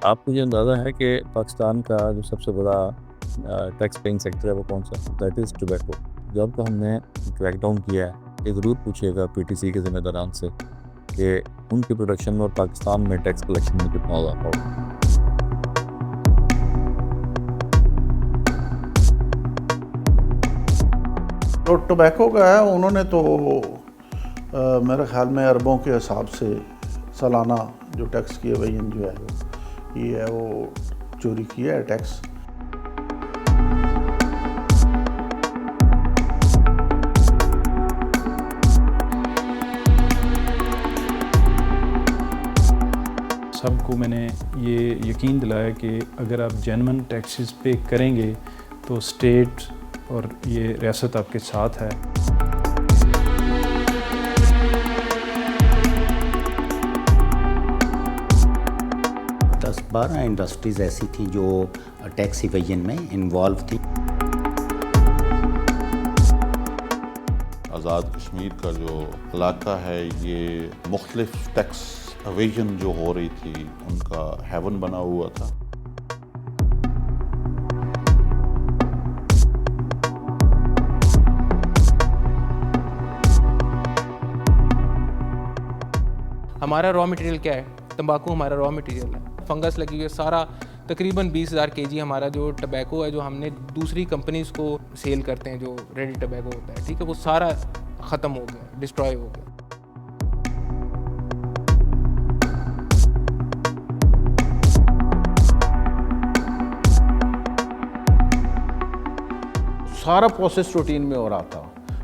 आपको ये अंदाज़ा है कि पाकिस्तान का जो सबसे बड़ा टैक्स पेइंग सेक्टर है वो कौन सा? That is tobacco. जब हमने क्रैकडाउन किया है, ये ज़रूर पूछिएगा पीटीसी के ज़िम्मेदारान से कि उनकी प्रोडक्शन में और पाकिस्तान में टैक्स कलेक्शन में कितना इज़ाफ़ा होगा। जो टोबैको का है उन्होंने तो मेरे ख़्याल में अरबों के हिसाब से सालाना जो टैक्स की एवेजन जो है वो चोरी किया है टैक्स। सबको मैंने ये यकीन दिलाया कि अगर आप जेन्युइन टैक्सेस पे करेंगे तो स्टेट और ये रियासत आपके साथ है। 10-12 इंडस्ट्रीज़ ऐसी थी जो टैक्स इवेजन में इन्वॉल्व थी। आज़ाद कश्मीर का जो इलाका है ये मुख्तलिफ टैक्स एवेजन जो हो रही थी उनका हेवन बना हुआ था। हमारा रॉ मटेरियल क्या है? तंबाकू हमारा रॉ मटेरियल है। फंगस लगी हुई है, सारा तकरीबन 20,000 केजी हमारा जो टबैको है जो हमने दूसरी कंपनीज़ को सेल करते हैं, जो रेडी टबैको होता है, ठीक है, वो सारा ख़त्म हो गया, डिस्ट्रॉय हो गया। सारा प्रोसेस रूटीन में हो रहा था,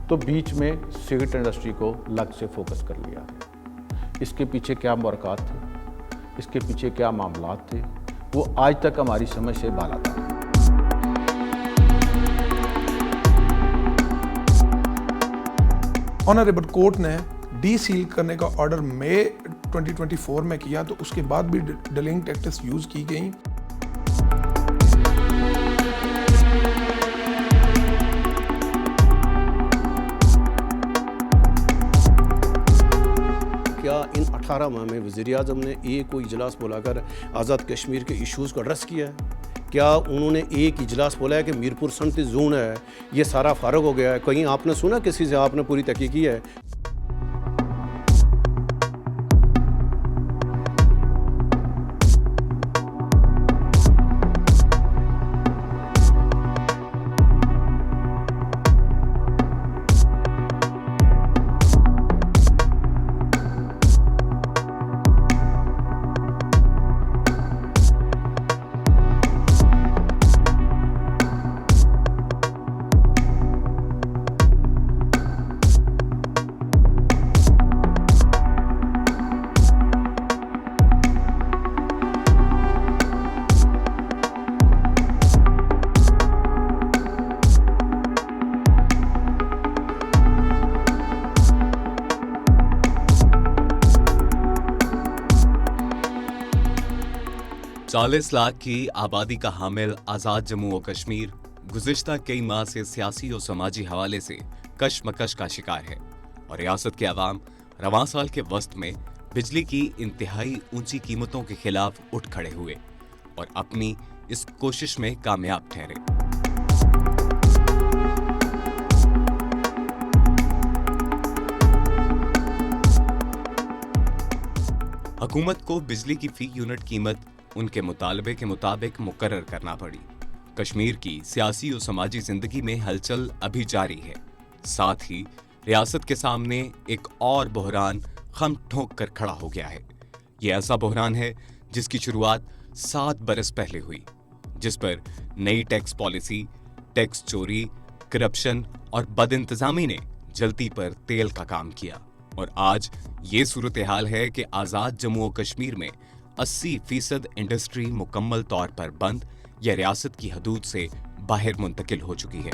तो बीच में सिगरेट इंडस्ट्री को अलग से फोकस कर लिया गया। इसके पीछे क्या बरक़ात थे, इसके पीछे क्या मामलात थे, वो आज तक हमारी समझ से बाला था। ऑनरेबल कोर्ट ने डी सील करने का ऑर्डर मई 2024 में किया, तो उसके बाद भी डिलिंग टैक्टिक्स यूज़ की गई। क्या इन 18 माह में वज़ीर-ए-आज़म ने एक कोई इजलास बुलाकर आज़ाद कश्मीर के इश्यूज़ को एड्रेस किया है? क्या उन्होंने एक इजलास बोला है कि मीरपुर सनती जोन है ये सारा फारग हो गया है? कहीं आपने सुना किसी से आपने पूरी तहकीक की है? चालीस लाख की आबादी का हामिल आज़ाद जम्मू और कश्मीर गुज़िश्ता कई माह से सियासी और समाजी हवाले से कशमकश का शिकार है और रियासत के अवाम रवां साल के वस्त में बिजली की इंतहाई ऊंची कीमतों के खिलाफ उठ खड़े हुए और अपनी इस कोशिश में कामयाब ठहरे। हुकूमत को बिजली की फी यूनिट कीमत उनके मुतालबे के मुताबिक मुकर्रर करना पड़ी। कश्मीर की सियासी और समाजी जिंदगी में हलचल अभी जारी है। साथ ही रियासत के सामने एक और बहरान खम ठोंक कर खड़ा हो गया है। यह ऐसा बहरान है जिसकी शुरुआत 7 बरस पहले हुई, जिस पर नई टैक्स पॉलिसी, टैक्स चोरी, करप्शन और बदइंतजामी ने जलती पर तेल का काम किया। और आज ये सूरत हाल है कि आज़ाद जम्मू और कश्मीर में 80% इंडस्ट्री मुकम्मल तौर पर बंद या रियासत की हदूद से बाहर मुंतकिल हो चुकी है।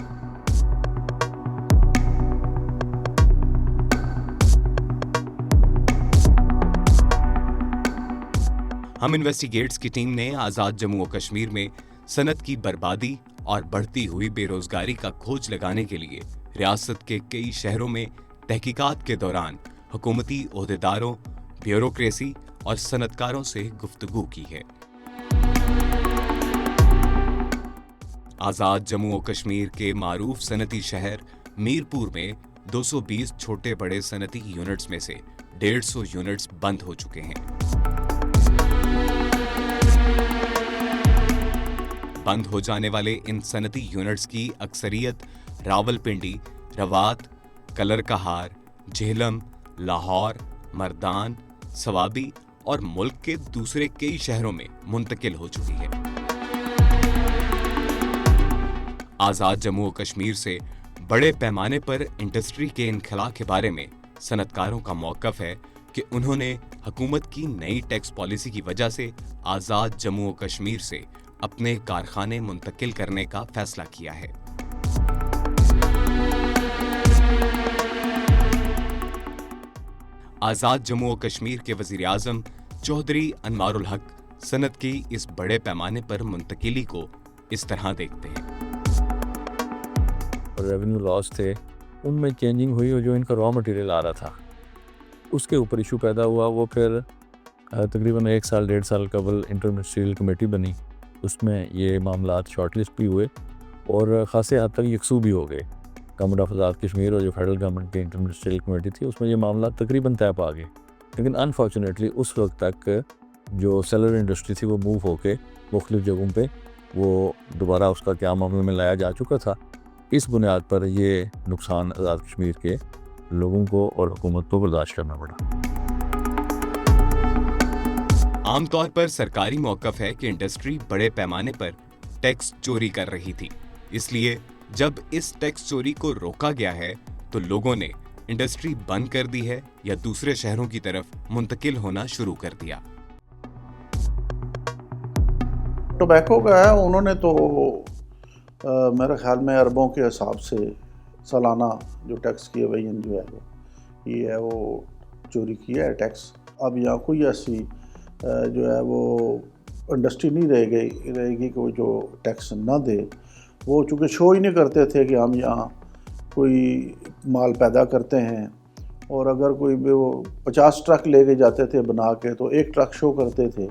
हम इन्वेस्टिगेट्स की टीम ने आज़ाद जम्मू और कश्मीर में सनत की बर्बादी और बढ़ती हुई बेरोजगारी का खोज लगाने के लिए रियासत के कई शहरों में तहकीकात के दौरान हुकूमती ओहदेदारों, ब्यूरोक्रेसी और सनतकारों से गुफ्तगू की है। आज़ाद जम्मू और कश्मीर के मारूफ सनती शहर मीरपुर में 220 छोटे बड़े सनती यूनिट्स में से 150 यूनिट्स बंद हो चुके हैं। बंद हो जाने वाले इन सनती यूनिट्स की अक्सरियत रावलपिंडी, रवात, कलरकहार, झेलम, लाहौर, मर्दान, सवाबी और मुल्क के दूसरे कई शहरों में मुंतकिल हो चुकी है। आज़ाद जम्मू और कश्मीर से बड़े पैमाने पर इंडस्ट्री के इनखला के बारे में सनतकारों का मौक़िफ़ है कि उन्होंने हुकूमत की नई टैक्स पॉलिसी की वजह से आज़ाद जम्मू और कश्मीर से अपने कारखाने मुंतकिल करने का फैसला किया है। आज़ाद जम्मू और कश्मीर के वज़ीर आज़म चौधरी अनवारुल हक सनत की इस बड़े पैमाने पर मुंतकिली को इस तरह देखते हैं। रेवेन्यू लॉस थे, उनमें चेंजिंग हुई और जो इनका रॉ मटेरियल आ रहा था उसके ऊपर इशू पैदा हुआ। वो फिर तकरीबन 1 साल 1.5 साल कबल इंटर मिनिस्ट्रियल कमेटी बनी, उसमें ये मामलात शॉर्टलिस्ट भी हुए और ख़ासे हद तक यकसू भी हो गए। गवर्नमेंट ऑफ आज़ाद कश्मीर और जो फेडरल गवर्नमेंट की इंटर मिनिस्ट्रियल कमेटी थी उसमें ये मामला तकरीबन तय पा गए। लेकिन अनफॉर्चुनेटली उस वक्त तक जो सेलर इंडस्ट्री थी वो मूव होके मुख्तलिफ जगहों पे वो दोबारा उसका क्या मामले में लाया जा चुका था। इस बुनियाद पर ये नुकसान आज़ाद कश्मीर के लोगों को और हुकूमत को बर्दाश्त करना पड़ा। आमतौर पर सरकारी मौक़िफ़ है कि इंडस्ट्री बड़े पैमाने पर टैक्स चोरी कर रही थी, इसलिए जब इस टैक्स चोरी को रोका गया है तो लोगों ने इंडस्ट्री बंद कर दी है या दूसरे शहरों की तरफ मुंतकिल होना शुरू कर दिया। टोबैको का है, उन्होंने तो मेरे ख्याल में अरबों के हिसाब से सालाना जो टैक्स की एवेजन जो है वो चोरी किया है टैक्स। अब यहाँ कोई ऐसी जो है वो इंडस्ट्री नहीं रहेगी कि वो जो टैक्स ना दे। वो चूँकि शो ही नहीं करते थे कि हम यहाँ कोई माल पैदा करते हैं, और अगर कोई भी वो 50 ट्रक लेके जाते थे बना के तो 1 ट्रक शो करते थे।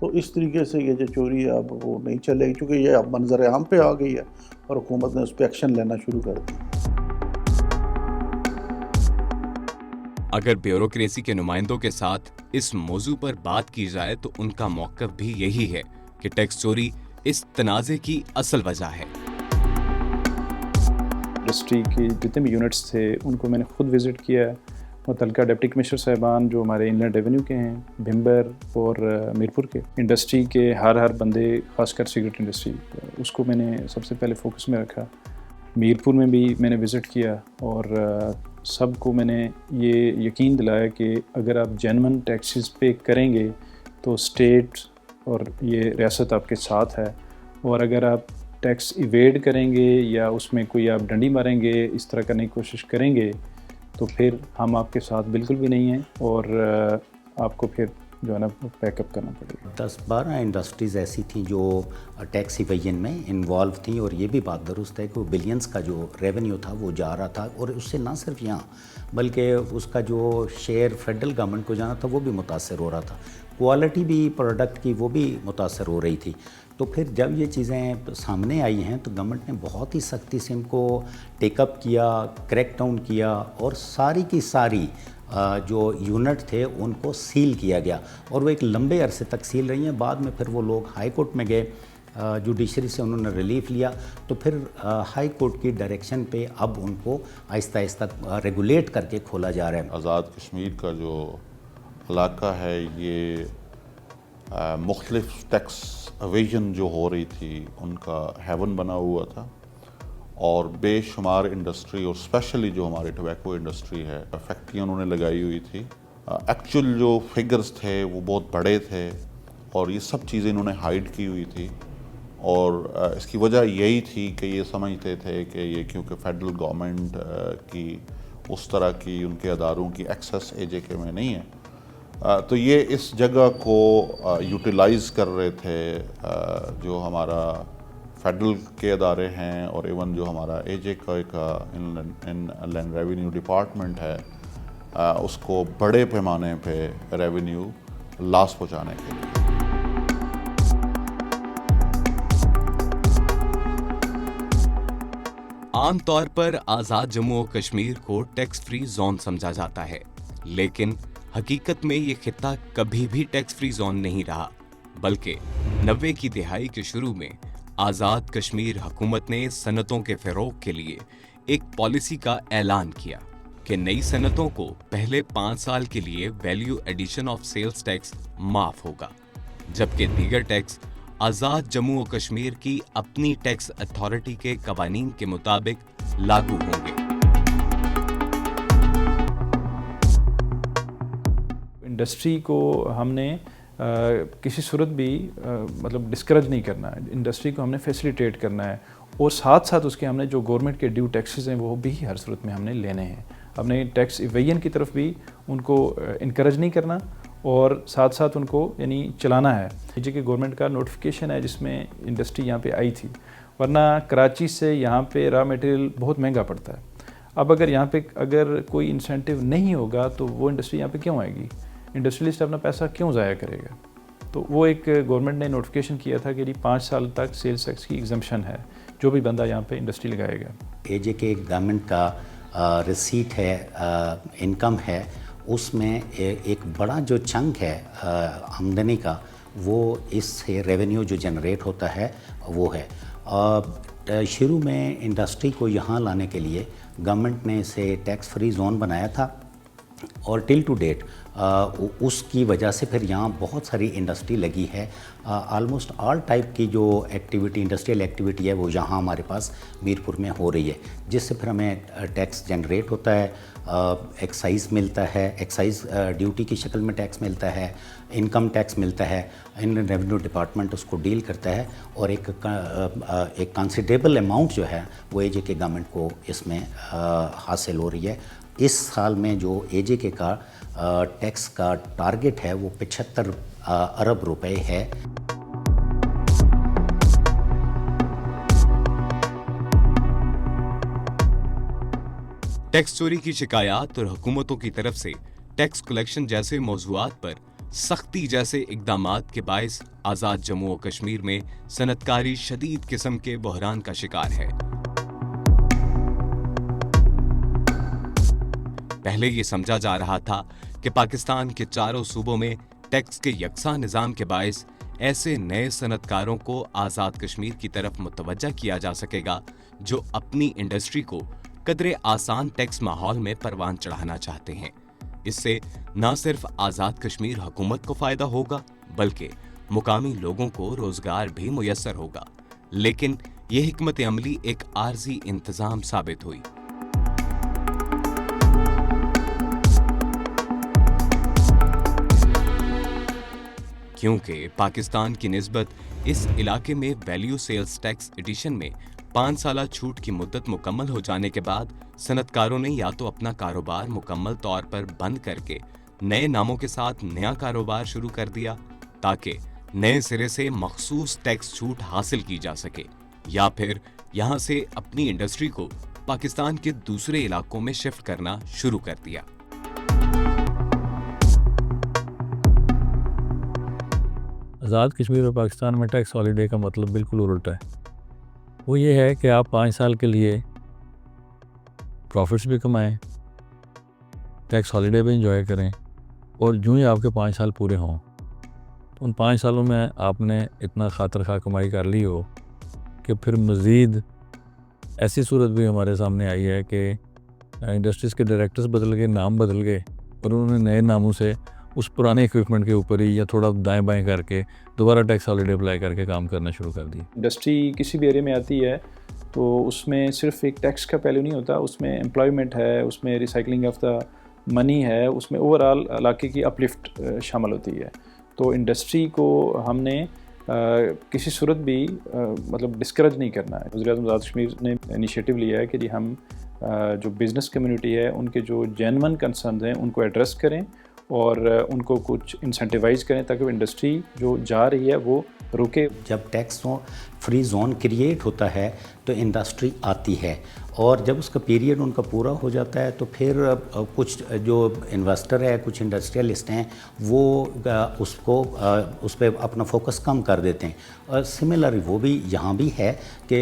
तो इस तरीके से ये जो चोरी है अब वो नहीं चलेगी, क्योंकि ये अब मंजर आम पे आ गई है और हुकूमत ने उस पर एक्शन लेना शुरू कर दिया। अगर ब्यूरोक्रेसी के नुमाइंदों के साथ इस मौजू पर बात की जाए तो उनका मौक़िफ़ भी यही है कि टैक्स चोरी इस तनाज़े की असल वजह है। इंडस्ट्री की जितने भी यूनिट्स थे उनको मैंने खुद विज़िट किया है। मुतल्लिका डिप्टी कमिश्नर साहिबान जो हमारे इनलैंड रेवेन्यू के हैं, भिम्बर और मीरपुर के, इंडस्ट्री के हर बंदे, ख़ासकर सिगरेट इंडस्ट्री, उसको मैंने सबसे पहले फोकस में रखा। मीरपुर में भी मैंने विज़िट किया और सबको मैंने ये यकीन दिलाया कि अगर आप जेन्युइन टैक्सेस पे करेंगे तो स्टेट और ये रियासत आपके साथ है, और अगर आप टैक्स इवेड करेंगे या उसमें कोई आप डंडी मारेंगे, इस तरह करने की कोशिश करेंगे तो फिर हम आपके साथ बिल्कुल भी नहीं हैं और आपको फिर जो है ना पैकअप करना पड़ेगा। 10-12 इंडस्ट्रीज़ ऐसी थी जो टैक्स इवेजन में इन्वॉल्व थी, और ये भी बात दुरुस्त है कि वो बिलियंस का जो रेवेन्यू था वो जा रहा था, और उससे ना सिर्फ यहाँ बल्कि उसका जो शेयर फेडरल गवर्नमेंट को जाना था वो भी मुतासर हो रहा था। क्वालिटी भी प्रोडक्ट की वो भी मुतासर हो रही थी। तो फिर जब ये चीज़ें सामने आई हैं तो गवर्नमेंट ने बहुत ही सख्ती से इनको टेकअप किया, क्रैक डाउन किया, और सारी की सारी जो यूनिट थे उनको सील किया गया, और वो एक लंबे अरसे तक सील रही हैं। बाद में फिर वो लोग हाई कोर्ट में गए, जुडिशरी से उन्होंने रिलीफ लिया, तो फिर हाई कोर्ट की डायरेक्शन पे अब उनको आहिस्ता आहिस्ता रेगुलेट करके खोला जा रहा है। आज़ाद कश्मीर का जो इलाका है ये मुख्तलिफ टैक्स एवेजन जो हो रही थी उनका हेवन बना हुआ था, और बेशुमार इंडस्ट्री और स्पेशली जो हमारे टोबैको इंडस्ट्री है फैक्ट्रियाँ उन्होंने लगाई हुई थी। एक्चुअल जो फिगर्स थे वो बहुत बड़े थे और ये सब चीज़ें इन्होंने हाइड की हुई थी, और इसकी वजह यही थी कि ये समझते थे कि ये क्योंकि फेडरल गवर्नमेंट की उस तरह की उनके अदारों की एक्सेस AJK में नहीं है, तो ये इस जगह को यूटिलाइज़ कर रहे थे। जो हमारा फेडरल के अदारे हैं और इवन जो हमारा AJK का इनलैंड रेवेन्यू डिपार्टमेंट है, उसको बड़े पैमाने पे रेवेन्यू लॉस पहुंचाने के लिए। आमतौर पर आजाद जम्मू और कश्मीर को टैक्स फ्री जोन समझा जाता है, लेकिन हकीकत में ये खित्ता कभी भी टैक्स फ्री जोन नहीं रहा, बल्कि 90 की दिहाई के शुरू में आजाद कश्मीर हुकूमत ने सनतों के फरोग के लिए एक पॉलिसी का ऐलान किया कि नई सनतों को पहले 5 साल के लिए value addition of sales tax माफ होगा, जबकि दीगर टैक्स आजाद जम्मू और कश्मीर की अपनी टैक्स अथॉरिटी के कवानीन के मुताबिक लागू होंगे। इंडस्ट्री को हमने किसी सूरत भी मतलब डिस्करेज नहीं करना है, इंडस्ट्री को हमने फैसिलिटेट करना है और साथ साथ उसके हमने जो गवर्नमेंट के ड्यू टैक्सेस हैं वो भी हर सूरत में हमने लेने हैं। हमने टैक्स इवेजन की तरफ भी उनको इनकरेज नहीं करना और साथ साथ उनको यानी चलाना है। पीछे की गवर्नमेंट का नोटिफिकेशन है जिसमें इंडस्ट्री यहाँ पे आई थी, वरना कराची से यहाँ पे रॉ मटेरियल बहुत महंगा पड़ता है। अब अगर यहाँ पे अगर कोई इंसेंटिव नहीं होगा तो वो इंडस्ट्री यहाँ पे क्यों आएगी, इंडस्ट्रियलिस्ट अपना पैसा क्यों ज़ाया करेगा। तो वो एक गवर्नमेंट ने नोटिफिकेशन किया था कि 5 साल तक सेल्स टैक्स की एग्जम्पशन है जो भी बंदा यहाँ पे इंडस्ट्री लगाएगा। एजेके गवर्नमेंट का रिसीट है, इनकम है, उसमें एक बड़ा जो चंक है आमदनी का, वो इससे रेवेन्यू जो जनरेट होता है वो है। शुरू में इंडस्ट्री को यहाँ लाने के लिए गवर्नमेंट ने इसे टैक्स फ्री जोन बनाया था और टिल टू डेट उसकी वजह से फिर यहाँ बहुत सारी इंडस्ट्री लगी है। ऑलमोस्ट ऑल टाइप की जो एक्टिविटी इंडस्ट्रियल एक्टिविटी है वो यहाँ हमारे पास मीरपुर में हो रही है, जिससे फिर हमें टैक्स जनरेट होता है, एक्साइज मिलता है, एक्साइज ड्यूटी की शक्ल में टैक्स मिलता है, इनकम टैक्स मिलता है, इनलैंड रेवेन्यू डिपार्टमेंट उसको डील करता है और एक कंसिडरेबल अमाउंट जो है वो एजेके गवर्नमेंट को इसमें हासिल हो रही है। इस साल में जो एजेके का टैक्स का टारगेट है वो 75 अरब रुपए है। टैक्स चोरी की शिकायत और हुकूमतों की तरफ से टैक्स कलेक्शन जैसे मौज़ूआत पर सख्ती जैसे इक़दामात के बायस आज़ाद जम्मू और कश्मीर में सनतकारी शदीद किस्म के बहरान का शिकार है। पहले ये समझा जा रहा था कि पाकिस्तान के चारों सूबों में टैक्स के यकसा निज़ाम के बायस ऐसे नए सनतकारों को आज़ाद कश्मीर की तरफ मुतवज्जा किया जा सकेगा जो अपनी इंडस्ट्री को कदरे आसान टैक्स माहौल में परवान चढ़ाना चाहते हैं। इससे न सिर्फ आज़ाद कश्मीर हुकूमत को फ़ायदा होगा बल्कि मुकामी लोगों को रोज़गार भी मुयस्सर होगा। लेकिन यह हिकमत अमली एक आर्जी इंतज़ाम साबित हुई। क्योंकि पाकिस्तान की निस्बत इस इलाके में वैल्यू सेल्स टैक्स एडिशन में 5 साला छूट की मुद्दत मुकम्मल हो जाने के बाद सनतकारों ने या तो अपना कारोबार मुकम्मल तौर पर बंद करके नए नामों के साथ नया कारोबार शुरू कर दिया ताकि नए सिरे से मखसूस टैक्स छूट हासिल की जा सके, या फिर यहाँ से अपनी इंडस्ट्री को पाकिस्तान के दूसरे इलाकों में शिफ्ट करना शुरू कर दिया। आज़ाद कश्मीर और पाकिस्तान में टैक्स हॉलीडे का मतलब बिल्कुल उल्टा है। वो ये है कि आप 5 साल के लिए प्रॉफिट्स भी कमाएं, टैक्स हॉलीडे भी इंजॉय करें और यूँ ही आपके 5 साल पूरे हों तो उन 5 सालों में आपने इतना खातर खा कमाई कर ली हो कि फिर मज़ीद ऐसी सूरत भी हमारे सामने आई है कि इंडस्ट्रीज़ के डायरेक्टर्स बदल गए, नाम बदल गए और उन्होंने नए नामों से उस पुराने इक्विपमेंट के ऊपर ही या थोड़ा दाएं बाएं करके दोबारा टैक्स हॉलीडे अप्लाई करके काम करना शुरू कर दिया। इंडस्ट्री किसी भी एरिया में आती है तो उसमें सिर्फ एक टैक्स का पहलू नहीं होता, उसमें एम्प्लॉयमेंट है, उसमें रिसाइकलिंग ऑफ द मनी है, उसमें ओवरऑल इलाके की अपलिफ्ट शामिल होती है। तो इंडस्ट्री को हमने किसी सूरत भी मतलब डिस्करेज नहीं करना है। वज़ीर आज़म आज़ाद कश्मीर ने इनिशिएटिव लिया है कि हम जो बिज़नेस कम्युनिटी है उनके जो जेन्युइन कंसर्न हैं उनको एड्रेस करें और उनको कुछ इंसेंटिवाइज करें ताकि वो इंडस्ट्री जो जा रही है वो रुके। जब टैक्सों फ्री जोन क्रिएट होता है तो इंडस्ट्री आती है, और जब उसका पीरियड उनका पूरा हो जाता है तो फिर कुछ जो इन्वेस्टर है, कुछ इंडस्ट्रियलिस्ट हैं, वो उस पर अपना फोकस कम कर देते हैं। और सिमिलर वो भी यहाँ भी है कि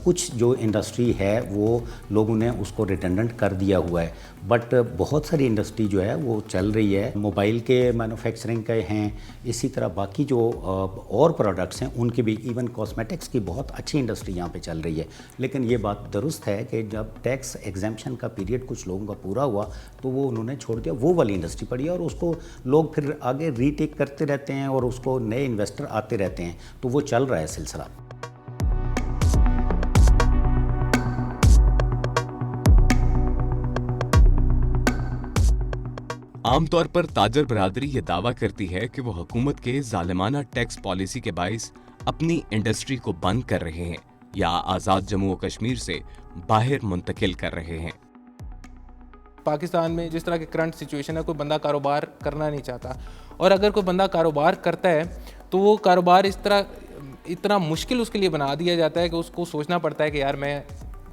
कुछ जो इंडस्ट्री है वो लोगों ने उसको रिटेंडेंट कर दिया हुआ है, बट बहुत सारी इंडस्ट्री जो है वो चल रही है। मोबाइल के मैन्युफैक्चरिंग के हैं, इसी तरह बाकी जो और प्रोडक्ट्स हैं उनकी भी, इवन कॉस्मेटिक्स की बहुत अच्छी इंडस्ट्री यहाँ पे चल रही है। लेकिन ये बात दुरुस्त है कि जब टैक्स एग्जेम्पशन का पीरियड कुछ लोगों का पूरा हुआ तो वो उन्होंने छोड़ दिया, वो वाली इंडस्ट्री पड़ी, और उसको लोग फिर आगे रीटेक करते रहते हैं और उसको नए इन्वेस्टर आते रहते हैं, तो वो चल रहा है सिलसिला। आमतौर पर ताजर बरादरी ये दावा करती है कि वो हुकूमत के जालिमाना टैक्स पॉलिसी के बाइस अपनी इंडस्ट्री को बंद कर रहे हैं या आज़ाद जम्मू और कश्मीर से बाहर मुंतकिल कर रहे हैं। पाकिस्तान में जिस तरह की करंट सिचुएशन है, कोई बंदा कारोबार करना नहीं चाहता, और अगर कोई बंदा कारोबार करता है तो वो कारोबार इतना मुश्किल उसके लिए बना दिया जाता है कि उसको सोचना पड़ता है कि यार मैं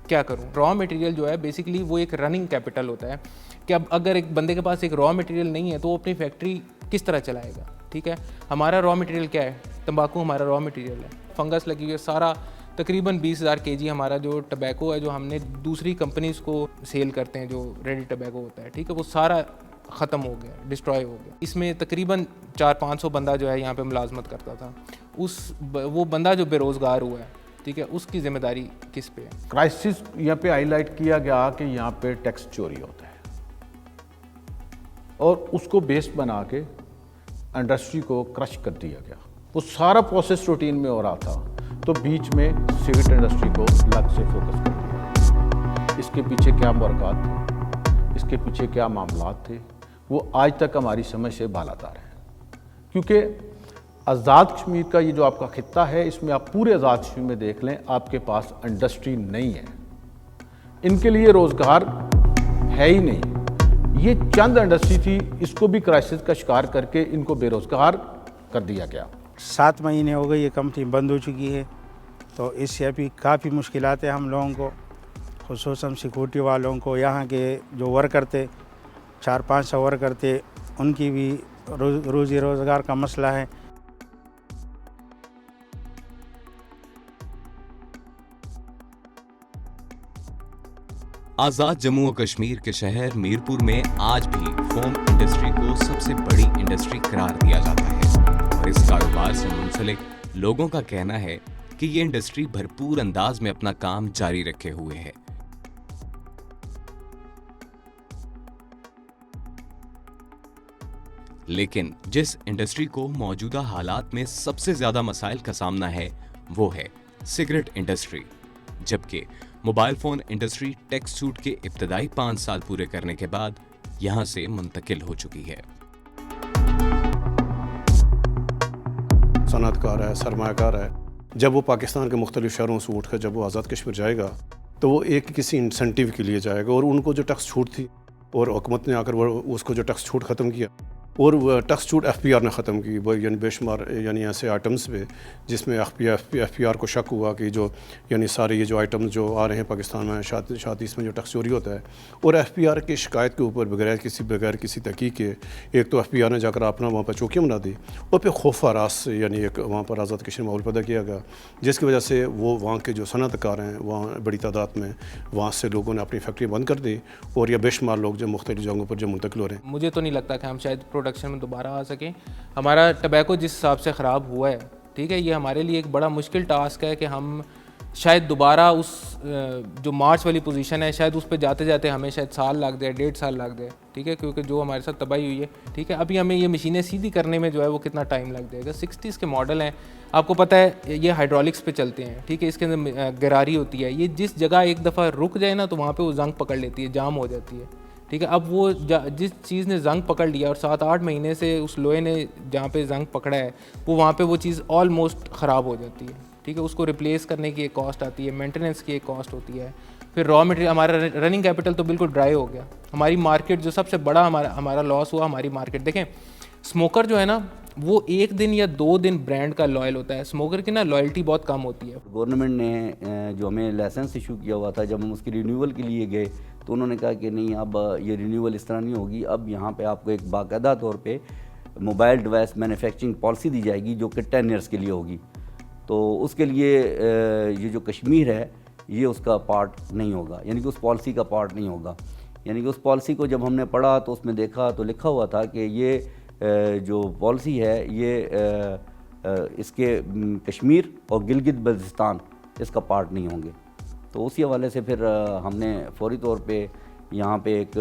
क्या करूं। रॉ मटेरियल जो है बेसिकली वो एक रनिंग कैपिटल होता है कि अब अगर एक बंदे के पास एक रॉ मटेरियल नहीं है तो वो अपनी फैक्ट्री किस तरह चलाएगा। ठीक है, हमारा रॉ मटेरियल क्या है? तंबाकू हमारा रॉ मटेरियल है। फंगस लगी हुई है, सारा तकरीबन 20,000 kg हमारा जो टबैको है, जो हमने दूसरी कंपनीज़ को सेल करते हैं, जो रेडी टबैको होता है, ठीक है, वो सारा ख़त्म हो गया, डिस्ट्रॉय हो गया। इसमें तकरीबन 400-500 बंदा जो है यहाँ पे मुलाजमत करता था। वो बंदा जो बेरोज़गार हुआ है, ठीक है, उसकी जिम्मेदारी किस पे है? क्राइसिस यहाँ पे हाईलाइट किया गया कि यहाँ पे टैक्स चोरी होता है, और उसको बेस बना के इंडस्ट्री को क्रश कर दिया गया। वो सारा प्रोसेस रूटीन में हो रहा था, तो बीच में सिगरेट इंडस्ट्री को अलग से फोकस कर दिया। इसके पीछे क्या बरक़ात थे, इसके पीछे क्या मामलात थे, वो आज तक हमारी समझ से बालातर है। क्योंकि आज़ाद कश्मीर का ये जो आपका खित्ता है, इसमें आप पूरे आज़ाद कश्मीर में देख लें, आपके पास इंडस्ट्री नहीं है, इनके लिए रोज़गार है ही नहीं। ये चंद इंडस्ट्री थी, इसको भी क्राइसिस का शिकार करके इनको बेरोज़गार कर दिया गया। 7 महीने हो गए ये कंपनी बंद हो चुकी है, तो इससे अभी काफ़ी मुश्किलात है हम लोगों को, खुसूसन सिक्योरिटी वालों को। यहाँ के जो वर्कर थे, 400-500 वर्कर थे, उनकी भी रोज़ी रोज़गार का मसला है। आज़ाद जम्मू और कश्मीर के शहर मीरपुर में आज भी फोम इंडस्ट्री को सबसे बड़ी इंडस्ट्री करार दिया जाता है, और इस कारोबार से मुंसलिक लोगों का कहना है कि ये इंडस्ट्री भरपूर अंदाज में अपना काम जारी रखे हुए है। लेकिन जिस इंडस्ट्री को मौजूदा हालात में सबसे ज्यादा मसाइल का सामना है वो है सिगरेट इंडस्ट्री, जबकि मोबाइल फ़ोन इंडस्ट्री टैक्स छूट के इब्तदाई 5 साल पूरे करने के बाद यहां से मुंतकिल हो चुकी है। सनअतकार है, सरमायाकार है, जब वो पाकिस्तान के मुख्तलिफ शहरों से उठ कर जब वो आज़ाद कश्मीर जाएगा तो वो एक किसी इंसेंटिव के लिए जाएगा, और उनको जो टैक्स छूट थी और हुकूमत ने आकर वो उसको जो टैक्स छूट ख़त्म किया, और वह टैक्स छूट FPR ने ख़त्म की, वो यानी बेशुमार यानी ऐसे आइटम्स पे जिसमें FPR को शक हुआ कि जो यानी सारे ये जो आइटम्स जो आ रहे हैं पाकिस्तान में शादी इसमें जो टैक्स चोरी होता है, और FPR की शिकायत के ऊपर बगैर किसी तहकीक के एक तो FPR ने जाकर अपना वहाँ पर चौकियाँ बना दी, और फिर खौफ रास यानी एक वहाँ पर आज़ाद कश्मीर माहौल पैदा किया गया, जिसकी वजह से वो वहाँ के जो सनअतकार हैं वहाँ बड़ी तादाद में वहाँ से लोगों ने अपनी फैक्ट्री बंद कर दी, और यह बेशुमार लोग जो मुख्तलिफ जगहों पर जो मुंतकिल हो रहे हैं। मुझे तो नहीं लगता कि हम शायद प्रोडक्शन में दोबारा आ सकें। हमारा टबैको जिस हिसाब से ख़राब हुआ है, ठीक है, ये हमारे लिए एक बड़ा मुश्किल टास्क है कि हम शायद दोबारा उस जो मार्च वाली पोजीशन है, शायद उस पर जाते जाते हमें शायद साल लग जाए, 1.5 साल लग जाए, ठीक है, क्योंकि जो हमारे साथ तबाही हुई है, ठीक है, अभी हमें ये मशीनें सीधी करने में जो है वो कितना टाइम लग जाएगा। 60s के मॉडल हैं, आपको पता है ये हाइड्रोलिक्स पे चलते हैं, ठीक है, इसके अंदर गरारी होती है, ये जिस जगह एक दफ़ा रुक जाए ना तो वहाँ पर वो जंग पकड़ लेती है, जाम हो जाती है, ठीक है। अब वो जिस चीज़ ने जंग पकड़ लिया और 7-8 महीने से उस लोहे ने जहाँ पे जंग पकड़ा है वो वहाँ पे वो चीज़ ऑलमोस्ट ख़राब हो जाती है, ठीक है। उसको रिप्लेस करने की एक कॉस्ट आती है, मेंटेनेंस की एक कॉस्ट होती है, फिर रॉ मटेरियल, हमारा रनिंग कैपिटल तो बिल्कुल ड्राई हो गया। हमारी मार्केट जो सबसे बड़ा हमारा लॉस हुआ, हमारी मार्केट देखें, स्मोकर जो है ना वो एक दिन या 2 दिन ब्रांड का लॉयल होता है। स्मोकर की ना लॉयल्टी बहुत कम होती है। गवर्नमेंट ने जो हमें लाइसेंस इशू किया हुआ था, जब हम उसकी रिन्यूअल के लिए गए तो उन्होंने कहा कि नहीं, अब ये रिन्यूअल इस तरह नहीं होगी, अब यहाँ पे आपको एक बाकायदा तौर पे मोबाइल डिवाइस मैन्युफैक्चरिंग पॉलिसी दी जाएगी जो कि 10 ईयर्स के लिए होगी। तो उसके लिए ये जो कश्मीर है ये उसका पार्ट नहीं होगा, यानी कि उस पॉलिसी का पार्ट नहीं होगा। यानी कि उस पॉलिसी को जब हमने पढ़ा तो उसमें देखा तो लिखा हुआ था कि ये जो पॉलिसी है ये इसके कश्मीर और गिलगित बल्तिस्तान इसका पार्ट नहीं होंगे। तो उसी हवाले से फिर हमने फौरी तौर पे यहाँ पे एक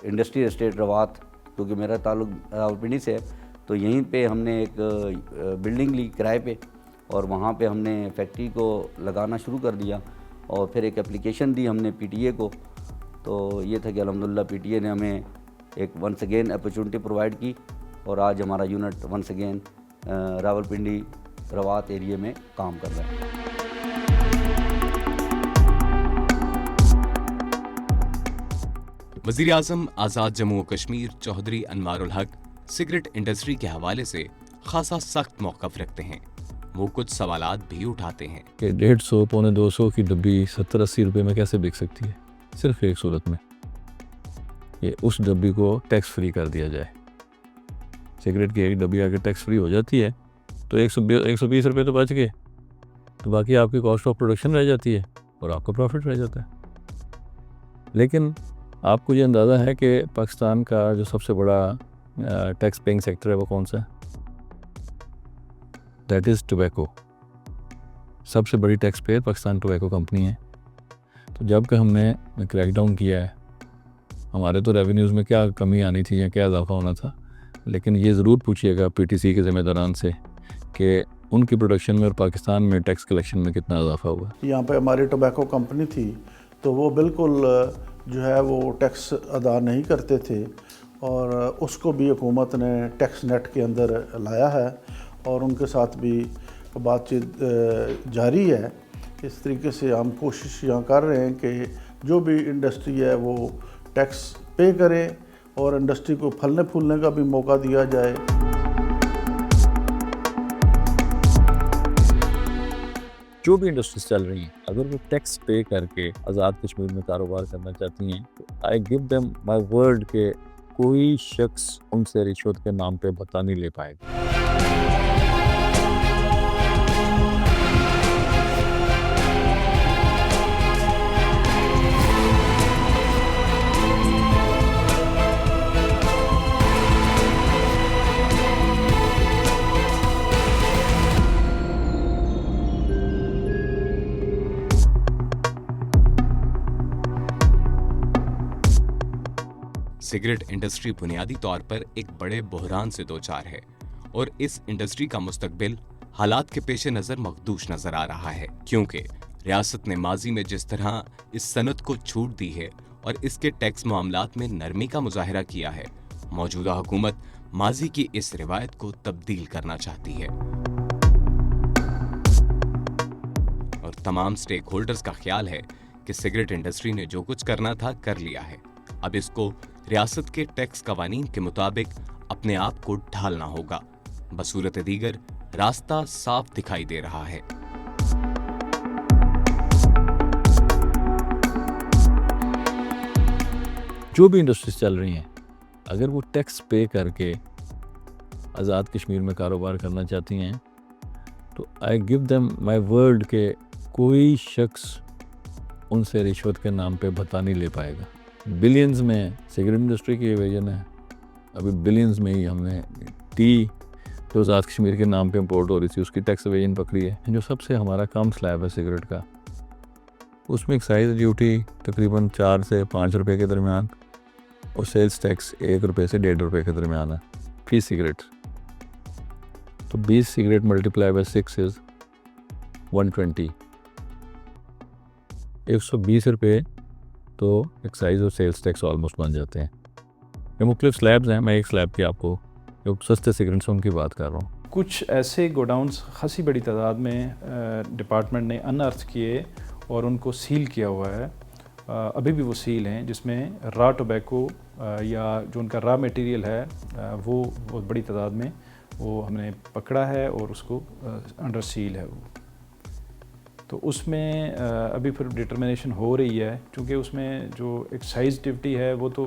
इंडस्ट्री एस्टेट रवात, क्योंकि मेरा ताल्लुक रावलपिंडी से है, तो यहीं पे हमने एक बिल्डिंग ली किराए पे और वहाँ पे हमने फैक्ट्री को लगाना शुरू कर दिया। और फिर एक एप्लीकेशन दी हमने पीटीए को। तो ये था कि अल्हम्दुलिल्लाह पीटीए ने हमें एक वंस अगेन अपॉर्चुनिटी प्रोवाइड की और आज हमारा unit once again Rawalpindi Rawat area में काम कर रहा है। वज़ीर आज़म आज़ाद जम्मू और कश्मीर चौधरी अनवारुल हक सिगरेट इंडस्ट्री के हवाले से खासा सख्त मौक़िफ़ रखते हैं। वो कुछ सवालात भी उठाते हैं कि 150 पौने 200 की डब्बी 70-80 रुपये में कैसे बिक सकती है। सिर्फ एक सूरत में, ये उस डब्बी को टैक्स फ्री कर दिया जाए। सिगरेट की एक डब्बी अगर टैक्स फ्री हो जाती है तो 120 रुपये तो बच गए, तो बाकी आपकी कॉस्ट ऑफ प्रोडक्शन रह जाती है और आपका प्रॉफिट रह जाता है। लेकिन आपको ये अंदाज़ा है कि पाकिस्तान का जो सबसे बड़ा टैक्स पेइंग सेक्टर है वो कौन सा है? That is tobacco. सबसे बड़ी tax payer Pakistan tobacco company है। तो जब कि हमने क्रैकडाउन किया है, हमारे तो रेवेन्यूज़ में क्या कमी आनी थी या क्या इजाफा होना था, लेकिन ये ज़रूर पूछिएगा पीटीसी के ज़िम्मेदारान से कि उनकी प्रोडक्शन में और पाकिस्तान में टैक्स कलेक्शन में कितना इजाफा हुआ। यहाँ पे हमारी टोबैको कंपनी थी तो वो बिल्कुल जो है वो टैक्स अदा नहीं करते थे और उसको भी हुकूमत ने टैक्स नेट के अंदर लाया है और उनके साथ भी बातचीत जारी है। इस तरीके से हम कोशिश यहाँ कर रहे हैं कि जो भी इंडस्ट्री है वो टैक्स पे करे और इंडस्ट्री को फलने फूलने का भी मौका दिया जाए। जो भी इंडस्ट्रीज चल रही हैं, अगर वो टैक्स पे करके आज़ाद कश्मीर में कारोबार करना चाहती हैं तो I give them my word के कोई शख्स उनसे रिश्वत के नाम पे भत्ता नहीं ले पाएगा। सिगरेट इंडस्ट्री बुनियादी तौर पर एक बड़े बहरान से दो चार है और इस इंडस्ट्री का मुस्तकबिल हालात के पेश नज़र मखदूश नजर आ रहा है, क्योंकि रियासत ने माजी में जिस तरह इस सनत को छूट दी है और इसके टैक्स मामलात में नरमी का मुजाहरा किया है, मौजूदा हुकूमत माजी की इस रिवायत को तब्दील करना चाहती है। और तमाम स्टेक होल्डर्स का ख्याल है कि सिगरेट इंडस्ट्री ने जो कुछ करना था कर लिया है, अब इसको रियासत के टैक्स कवानीन के मुताबिक अपने आप को ढालना होगा। बसूरत दीगर रास्ता साफ दिखाई दे रहा है। जो भी इंडस्ट्रीज चल रही हैं, अगर वो टैक्स पे करके आज़ाद कश्मीर में कारोबार करना चाहती हैं तो I give them my word के कोई शख्स उनसे रिश्वत के नाम पे भत्ता नहीं ले पाएगा। बिलियंस में सिगरेट इंडस्ट्री की एवेजन है, अभी बिलियंस में ही हमने टी जो आज़ाद कश्मीर के नाम पे इंपोर्ट हो रही थी उसकी टैक्स एवेजन पकड़ी है। जो सबसे हमारा कम स्लैब है सिगरेट का, उसमें एक्साइज ड्यूटी तकरीबन 4 से 5 रुपए के दरमियान और सेल्स टैक्स 1 रुपये से 1.5 रुपये के दरमियान है फी सिगरेट। तो 20 सिगरेट मल्टीप्लाई बाय 6 इज़ 120, 120 रुपये तो एक्साइज और सेल्स टैक्स ऑलमोस्ट बन जाते हैं। ये मुख्तलिफ स्लैब्स हैं, मैं एक स्लैब की आपको जो सस्ते सिगरेट्स उनकी बात कर रहा हूँ। कुछ ऐसे गोडाउन्स खासी बड़ी तादाद में डिपार्टमेंट ने अनअर्थ किए और उनको सील किया हुआ है, अभी भी वो सील हैं, जिसमें रॉ टोबैको या जो उनका रॉ मटेरियल है वो बहुत बड़ी तादाद में वो हमने पकड़ा है और उसको अंडर सील है वो। तो उसमें अभी फिर डिटर्मिनेशन हो रही है, क्योंकि उसमें जो एक्साइज ड्यूटी है वो तो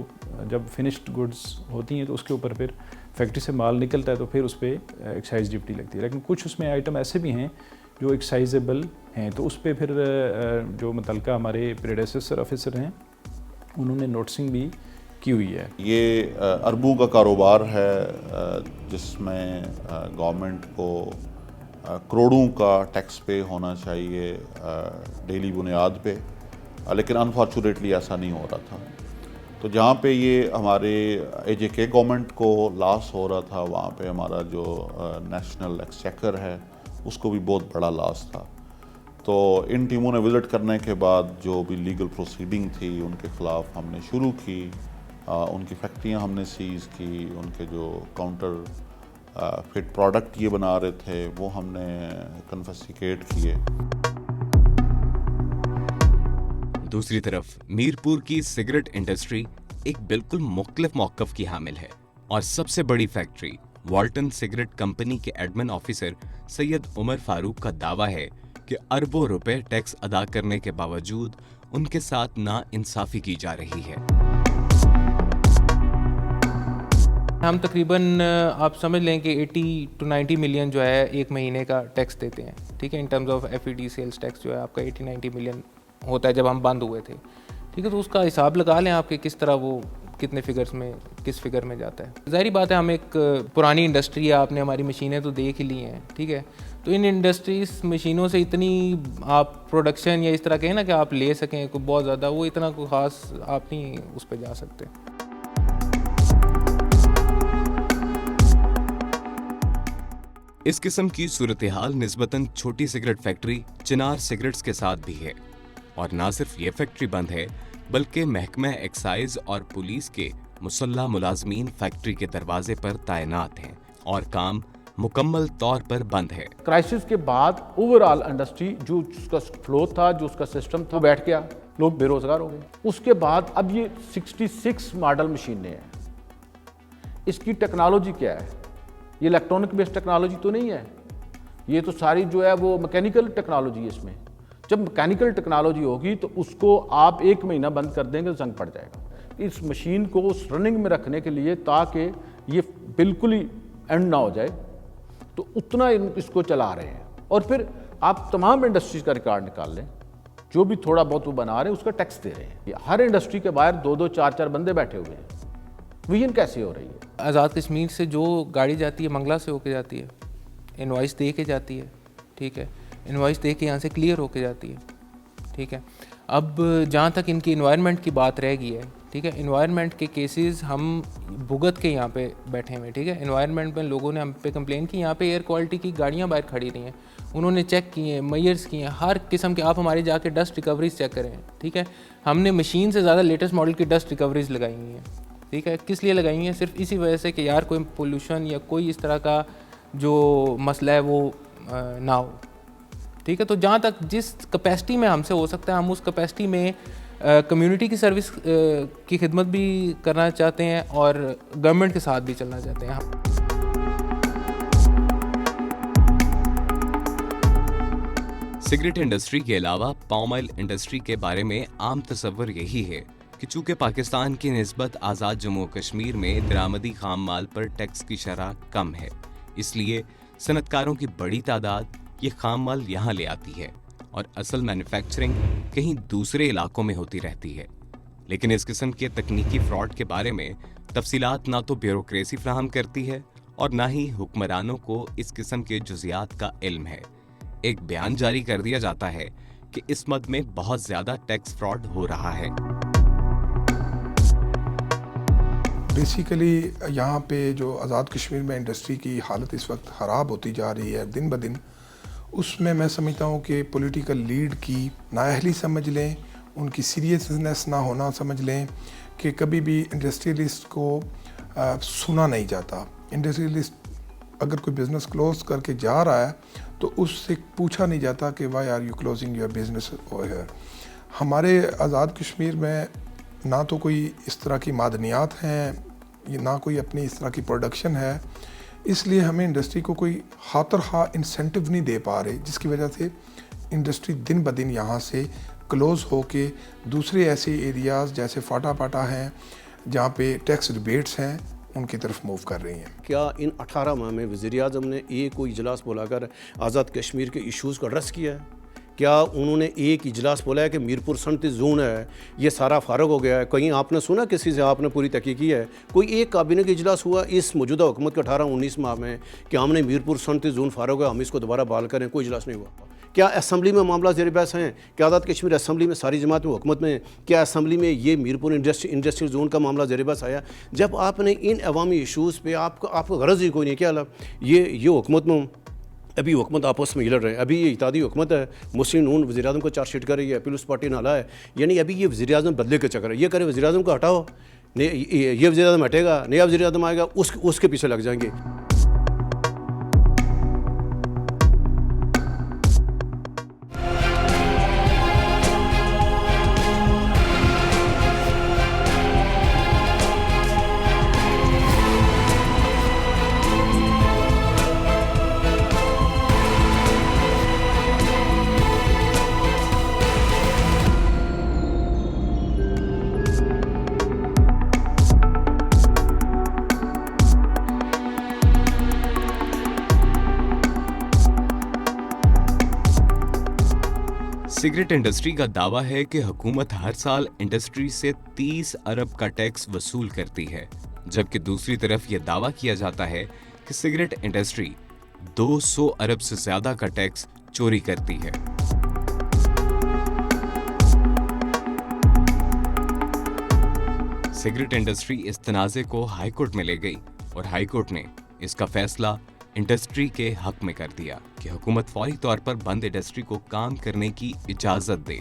जब फिनिश्ड गुड्स होती हैं तो उसके ऊपर फिर फैक्ट्री से माल निकलता है तो फिर उस पर एक्साइज ड्यूटी लगती है। लेकिन कुछ उसमें आइटम ऐसे भी हैं जो एक्साइजेबल हैं, तो उस पर फिर जो मुतल्लिका हमारे प्रेडेसेसर ऑफिसर हैं उन्होंने नोटिसिंग भी की हुई है। ये अरबों का कारोबार है जिसमें गवर्नमेंट को करोड़ों का टैक्स पे होना चाहिए डेली बुनियाद पे, लेकिन अनफॉर्चुनेटली ऐसा नहीं हो रहा था। तो जहाँ पे ये हमारे AJK गवर्नमेंट को लॉस हो रहा था, वहाँ पे हमारा जो नेशनल एक्सचेकर है उसको भी बहुत बड़ा लॉस था। तो इन टीमों ने विज़िट करने के बाद जो भी लीगल प्रोसीडिंग थी उनके ख़िलाफ़ हमने शुरू की, उनकी फैक्ट्रियाँ हमने सीज़ की, उनके जो काउंटर फिट प्रोडक्ट ये बना रहे थे वो हमने कन्फिस्केट किए। दूसरी तरफ मीरपुर की सिगरेट इंडस्ट्री एक बिल्कुल मुख्तलिफ मौक़िफ़ की हामिल है और सबसे बड़ी फैक्ट्री वॉल्टन सिगरेट कंपनी के एडमिन ऑफिसर सैयद उमर फारूक का दावा है कि अरबों रुपए टैक्स अदा करने के बावजूद उनके साथ नाइंसाफ़ी की जा रही है। हम तकरीबन आप समझ लें कि 80 to 90 मिलियन जो है एक महीने का टैक्स देते हैं, ठीक है। In terms of FED sales tax जो है आपका 80-90 मिलियन होता है जब हम बंद हुए थे, ठीक है। तो उसका हिसाब लगा लें आपके किस तरह वो कितने फिगर्स में किस फिगर में जाता है। ज़ाहिर बात है हम एक पुरानी इंडस्ट्री है, आपने हमारी मशीनें तो देख ही ली हैं, ठीक है। तो इन इंडस्ट्रीज मशीनों से इतनी आप प्रोडक्शन या इस तरह कहें ना कि आप ले सकें कोई बहुत ज़्यादा, वो इतना कोई ख़ास आप नहीं उस पर जा सकते। इस किस्म की सूरत हाल निस्बतन छोटी सिगरेट फैक्ट्री चिनार सिगरेट्स के साथ भी है। और ना सिर्फ ये फैक्ट्री बंद है बल्कि महकमा एक्साइज और पुलिस के मुसल्ला मुलाजमीन फैक्ट्री के दरवाजे पर तैनात हैं और काम मुकम्मल तौर पर बंद है। क्राइसिस के बाद ओवरऑल इंडस्ट्री जो उसका फ्लो था, जो उसका सिस्टम था, बैठ गया, लोग बेरोजगार हो गए। उसके बाद अब ये 66 मॉडल मशीनें हैं। इसकी टेक्नोलॉजी क्या है? ये इलेक्ट्रॉनिक बेस्ड टेक्नोलॉजी तो नहीं है, ये तो सारी जो है वो मैकेनिकल टेक्नोलॉजी है। इसमें जब मैकेनिकल टेक्नोलॉजी होगी तो उसको आप 1 महीना बंद कर देंगे तो जंग पड़ जाएगा। इस मशीन को उस रनिंग में रखने के लिए ताकि ये बिल्कुल ही एंड ना हो जाए, तो उतना इसको चला रहे हैं। और फिर आप तमाम इंडस्ट्रीज का रिकॉर्ड निकाल लें, जो भी थोड़ा बहुत वो बना रहे हैं उसका टैक्स दे रहे हैं। हर इंडस्ट्री के बाहर 2-2, 4-4 बंदे बैठे हुए हैं। विजन कैसे हो रही है? आज़ाद कश्मीर से जो गाड़ी जाती है मंगला से होके जाती है, इनवॉइस दे के जाती है, ठीक है। इनवॉइस दे के यहाँ से क्लियर होके जाती है, ठीक है। अब जहाँ तक इनकी इन्वायरमेंट की बात रह गई है, ठीक है, इन्वायरमेंट के केसेस हम भुगत के यहाँ पे बैठे हुए, ठीक है। इन्वायरमेंट में लोगों ने हम पे कंप्लेन की, यहाँ पे एयर क्वालिटी की गाड़ियाँ बाहर खड़ी रही हैं, उन्होंने चेक किए हैं, मेयर्स किए हैं, हर किस्म के। आप हमारे जाके डस्ट रिकवरीज चेक करें, ठीक है। हमने मशीन से ज़्यादा लेटेस्ट मॉडल की डस्ट रिकवरीज लगाई हुई हैं, ठीक है। किस लिए लगाई हैं? सिर्फ इसी वजह से कि यार कोई पोल्यूशन या कोई इस तरह का जो मसला है वो ना हो, ठीक है। तो जहाँ तक जिस कैपेसिटी में हमसे हो सकता है हम उस कैपेसिटी में कम्युनिटी की सर्विस की खिदमत भी करना चाहते हैं और गवर्नमेंट के साथ भी चलना चाहते हैं हम। सिगरेट इंडस्ट्री के अलावा पाम ऑयल इंडस्ट्री के बारे में आम तस्वर यही है कि चूंकि पाकिस्तान की निस्बत आज़ाद जम्मू कश्मीर में दरामदी खाम माल पर टैक्स की शरह कम है, इसलिए सनतकारों की बड़ी तादाद ये खाम माल यहाँ ले आती है और असल मैन्युफैक्चरिंग कहीं दूसरे इलाकों में होती रहती है। लेकिन इस किस्म के तकनीकी फ्रॉड के बारे में तफसीलात ना तो ब्यूरोक्रेसी फ्राहम करती है और ना ही हुक्मरानों को इस किस्म के जुजियात का इल्म है। एक बयान जारी कर दिया जाता है कि इस मद में बहुत ज़्यादा टैक्स फ्रॉड हो रहा है। बेसिकली यहाँ पे जो आज़ाद कश्मीर में इंडस्ट्री की हालत इस वक्त ख़राब होती जा रही है दिन ब दिन, उसमें मैं समझता हूँ कि पॉलिटिकल लीड की नाअहली समझ लें, उनकी सीरियसनेस ना होना समझ लें कि कभी भी इंडस्ट्रियलिस्ट को सुना नहीं जाता। इंडस्ट्रियलिस्ट अगर कोई बिज़नेस क्लोज करके जा रहा है तो उससे पूछा नहीं जाता कि why are you closing your business over here. हमारे आज़ाद कश्मीर में ना तो कोई इस तरह की मादनियात हैं, ना कोई अपनी इस तरह की प्रोडक्शन है। इसलिए हमें इंडस्ट्री को कोई हाथर हा इंसेंटिव नहीं दे पा रहे, जिसकी वजह से इंडस्ट्री दिन ब दिन यहाँ से क्लोज़ होके दूसरे ऐसे एरियाज़ जैसे फाटा पाटा हैं जहाँ पे टैक्स रिबेट्स हैं उनकी तरफ मूव कर रही हैं। क्या इन 18 माह में वज़ीर-ए-आज़म ने एक कोई इजलास बुलाकर आज़ाद कश्मीर के इश्यूज़ को एड्रेस किया है? क्या उन्होंने एक इजलास बोला है कि मीरपुर सनती जोन है ये सारा फारग हो गया है? कहीं आपने सुना किसी से, आपने पूरी तहकीक की है? कोई एक काबीना का इजलास हुआ इस मौजूदा हुकूमत के 18-19 माह में कि हमने मीरपुर सनती जोन फारग है, हम इसको दोबारा बहाल करें? कोई इजलास नहीं हुआ। क्या असम्बली में मामला ज़ेर बहस हैं? क्या आज़ाद कश्मीर असम्बली में सारी जमात में हुकूमत में, क्या असम्बली में ये मीरपुर इंडस्ट्रियल जोन का मामला ज़ेर बहस आया? जब आपने इन अवामी इशूज़ पे आपको गरज ही कोई नहीं, क्या ये हुकूमत में अभी हुकूमत आपस में लड़ रहे हैं। अभी ये इत्तेहादी हुकूमत है, मुस्लिम नून वज़ीर-ए-आज़म को चार्जशीट कर रही है, पीपल्स पार्टी नाला है, यानी अभी ये वज़ीर-ए-आज़म बदले के चक्कर है। ये करे वज़ीर-ए-आज़म को हटाओ, ये वज़ीर-ए-आज़म हटेगा, नया वज़ीर-ए-आज़म आएगा, उसके पीछे लग जाएंगे। सिगरेट इंडस्ट्री का दावा है कि हुकूमत हर साल इंडस्ट्री से 30 अरब का टैक्स वसूल करती है, जबकि दूसरी तरफ यह दावा किया जाता है कि सिगरेट इंडस्ट्री 200 अरब से ज्यादा का टैक्स चोरी करती है। सिगरेट इंडस्ट्री इस तनाज़े को हाईकोर्ट में ले गई और हाईकोर्ट ने इसका फैसला इंडस्ट्री के हक में कर दिया कि हुकूमत फौरी तौर पर बंद इंडस्ट्री को काम करने की इजाजत दे,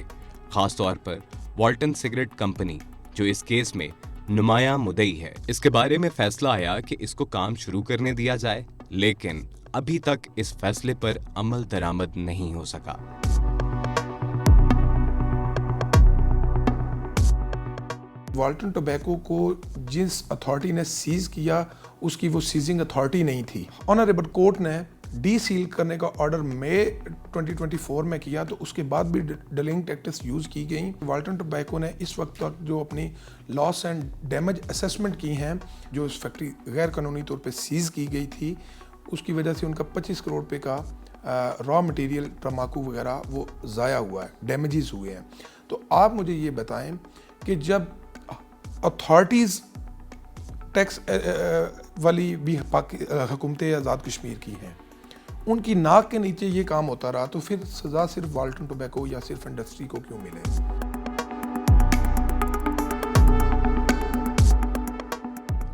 खास तौर पर वॉल्टन सिगरेट कंपनी जो इस केस में नुमाया मुद्दई है। इसके बारे में फैसला आया कि इसको काम शुरू करने दिया जाए, लेकिन अभी तक इस फैसले पर अमल दरामद नहीं हो सका। वॉल्टन टोबैको को जिस अथॉरिटी ने सीज किया उसकी वो सीजिंग अथॉरिटी नहीं थी। ऑनरेबल कोर्ट ने डी सील करने का ऑर्डर मई 2024 में किया, तो उसके बाद भी डिलिंग टैक्टिक्स यूज़ की गई। वॉल्टन टोबैको ने इस वक्त तक जो अपनी लॉस एंड डैमेज असेसमेंट की हैं, जो इस फैक्ट्री गैर कानूनी तौर पे सीज की गई थी, उसकी वजह से उनका 25 करोड़ रुपये का रॉ मटेरियल तम्बाकू वगैरह वो ज़ाया हुआ है, डैमेजेस हुए हैं। तो आप मुझे ये बताएं कि जब अथॉरिटीज़ टैक्स वाली भी हुकूमतें आज़ाद कश्मीर की हैं, उनकी नाक के नीचे ये काम होता रहा, तो फिर सज़ा सिर्फ वॉल्टन टोबैको या सिर्फ इंडस्ट्री को क्यों मिले?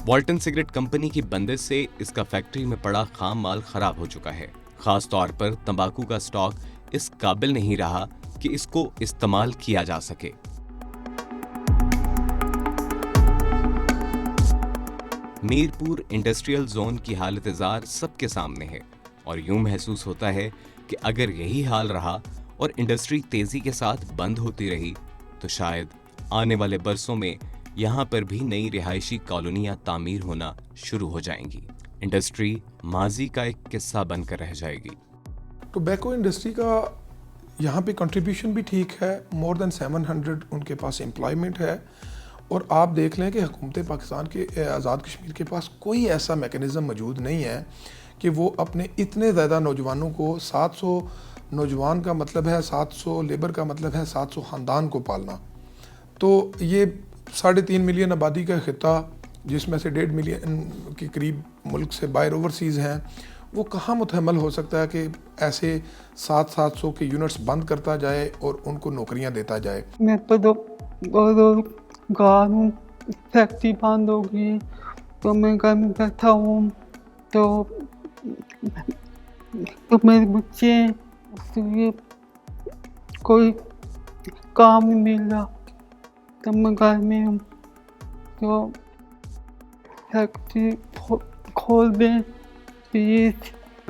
वॉल्टन सिगरेट कंपनी की बंदिश से इसका फैक्ट्री में पड़ा खाम माल खराब हो चुका है। खास तौर पर तंबाकू का स्टॉक इस काबिल नहीं रहा कि इसको इस्तेमाल किया जा सके। मीरपुर इंडस्ट्रियल जोन की हालत जार सबके सामने है और यूं महसूस होता है कि अगर यही हाल रहा और इंडस्ट्री तेजी के साथ बंद होती रही तो शायद आने वाले बरसों में यहाँ पर भी नई रिहायशी कॉलोनियाँ तामीर होना शुरू हो जाएंगी। इंडस्ट्री माजी का एक किस्सा बनकर रह जाएगी। टोबैको इंडस्ट्री का यहाँ पे कंट्रीब्यूशन भी ठीक है, मोर देन 700 उनके पास एम्प्लॉयमेंट है। और आप देख लें कि हुकूमत पाकिस्तान के आज़ाद कश्मीर के पास कोई ऐसा मैकेनिज़्म मौजूद नहीं है कि वो अपने इतने ज़्यादा नौजवानों को, 700 नौजवान का मतलब है 700 लेबर का मतलब है 700 ख़ानदान को पालना। तो ये 3.5 मिलियन आबादी का खिता, जिसमें से 1.5 मिलियन के करीब मुल्क से बाहर ओवरसीज़ हैं, वो कहाँ मुतहमल हो सकता है कि ऐसे 700 के यूनिट्स बंद करता जाए और उनको नौकरियाँ देता जाए। मैं तो गाँव फैक्ट्री बंद होगी तो मैं घर में बैठा हूँ, तो मेरे बच्चे इसलिए कोई काम नहीं मिल रहा, तो मैं घर में हूँ, तो फैक्ट्री खोल दें प्लीज।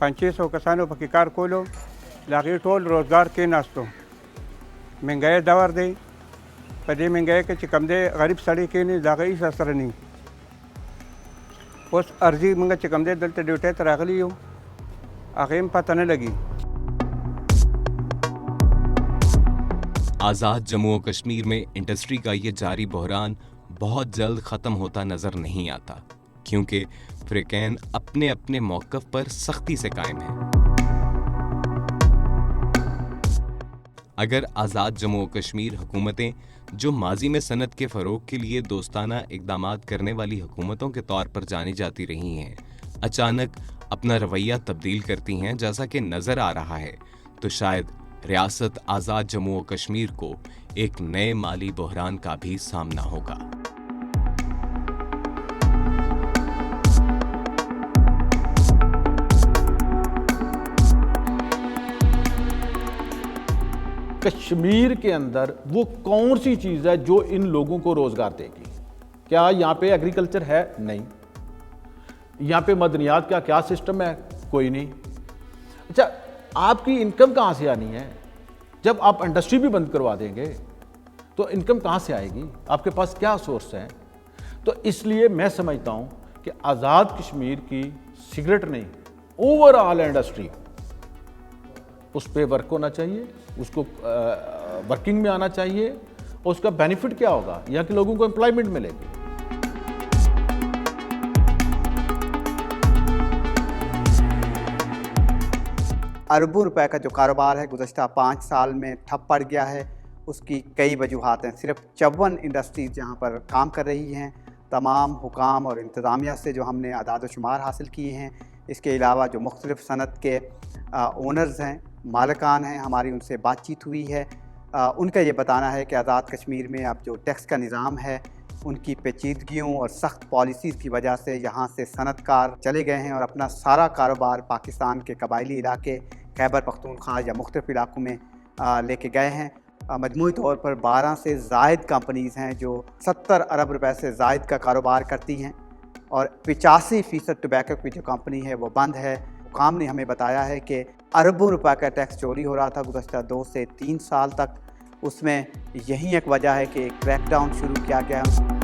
2500 कसानों पर कार खोलो लागे टोल रोजगार के नास्तो महंगाई दवर दे पदे महंगाई के चिकम दे गरीब सड़ी के नहीं दागई सस्तर नहीं उस अर्जी मंगा चिकम दे दलते ड्यूटे तरागली हो आगे में पता नहीं लगी। आज़ाद जम्मू और कश्मीर में इंडस्ट्री का ये जारी बहरान बहुत जल्द ख़त्म होता नज़र नहीं आता, क्योंकि फ्रिकैन अपने अपने मौक़िफ़ पर सख्ती से कायम है। अगर आज़ाद जम्मू और कश्मीर हुकूमतें, जो माजी में सनत के फ़रोग़ के लिए दोस्ताना इक़दामात करने वाली हुकूमतों के तौर पर जानी जाती रही हैं, अचानक अपना रवैया तब्दील करती हैं जैसा कि नज़र आ रहा है, तो शायद रियासत आज़ाद जम्मू और कश्मीर को एक नए माली बहरान का भी सामना होगा। कश्मीर के अंदर वो कौन सी चीज़ है जो इन लोगों को रोज़गार देगी? क्या यहाँ पे एग्रीकल्चर है? नहीं। यहाँ पे मदनियात का क्या सिस्टम है? कोई नहीं। अच्छा, आपकी इनकम कहाँ से आनी है? जब आप इंडस्ट्री भी बंद करवा देंगे तो इनकम कहाँ से आएगी? आपके पास क्या सोर्स है? तो इसलिए मैं समझता हूँ कि आज़ाद कश्मीर की सिगरेट नहीं, ओवरऑल इंडस्ट्री, उस पर वर्क होना चाहिए, उसको वर्किंग में आना चाहिए, और उसका बेनिफिट क्या होगा? यहाँ के लोगों को एम्प्लॉयमेंट मिलेगी। अरबों रुपए का जो कारोबार है गुज़श्ता 5 साल में ठप पड़ गया है। उसकी कई वजूहात हैं। सिर्फ 54 इंडस्ट्रीज़ जहाँ पर काम कर रही हैं, तमाम हुकाम और इंतज़ामिया से जो हमने आदाद व शुमार हासिल किए हैं, इसके अलावा जो मुख्तलिफ़ सनत के ओनर्स हैं, मालिकान हैं, हमारी उनसे बातचीत हुई है। उनका ये बताना है कि आज़ाद कश्मीर में अब जो टैक्स का निज़ाम है, उनकी पेचीदगियों और सख्त पॉलिसीज़ की वजह से यहाँ से सनतकार चले गए हैं और अपना सारा कारोबार पाकिस्तान के कबायली इलाके खैबर पख्तूनख्वा या मुख्तलिफ़ इलाकों में लेके गए हैं। मजमूई तौर पर 12 से ज़ायद कंपनीज़ हैं जो 70 अरब रुपए से ज़ायद का कारोबार करती हैं, और 85% टोबैको की जो कंपनी है वो बंद है। हुकाम ने हमें बताया है कि अरबों रुपए का टैक्स चोरी हो रहा था गुज़श्ता 2 से 3 साल तक। उसमें यही एक वजह है कि एक क्रैकडाउन शुरू किया गया है।